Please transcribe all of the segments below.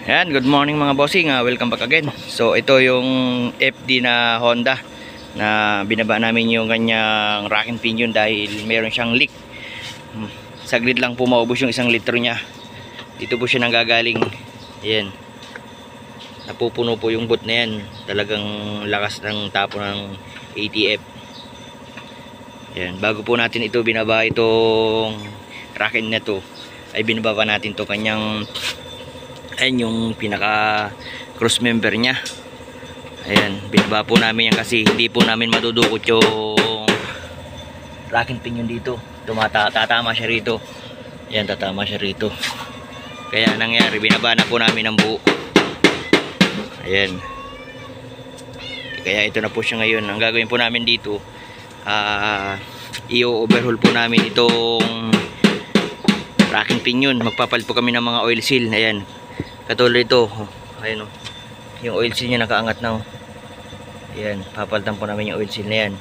Yan, good morning mga bossing, welcome back again. So ito yung FD na Honda na binaba namin yung kanyang rack and pinion dahil meron siyang leak. Saglit lang po maubos yung 1 litro niya. Dito po siya nanggagaling. Yan, napupuno po yung boot na yan. Talagang lakas ng tapo ng ATF. Yan, bago po natin ito binaba itong rack and na to, ay binaba natin to kanyang, ayan yung pinaka cross member nya. Ayan, binaba po namin yan kasi hindi po namin madudukot yung rack and pinion dito. Tatama siya rito. Ayan, tatama siya rito. Kaya nangyari, binaba na po namin ang buo. Ayan, kaya ito na po siya ngayon. Ang gagawin po namin dito, i-overhaul po namin itong rack and pinion. Magpapalit po kami ng mga oil seal. Ayan, katulad ito, ayun, yung oil seal niya nakaangat na. Ayan, papalitan po namin yung oil seal na yan.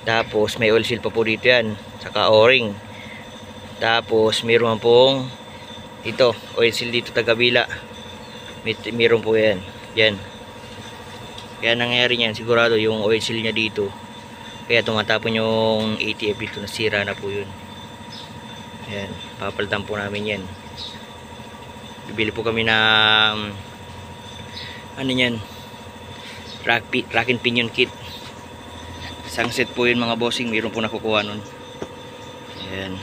Tapos may oil seal pa po dito yan, saka o-ring. Tapos mayroon pong ito, oil seal dito tagabila. Mayroon po yan. Yan, kaya nangyari niyan, sigurado yung oil seal niya dito, kaya tumatapon yung ATF dito, nasira na po yun. Ayan, papalitan po namin yan. Bibili po kami ng ano yan, rack and pinion kit. Isang set po yun mga bossing, mayroon po nakukuha nun. Ayan.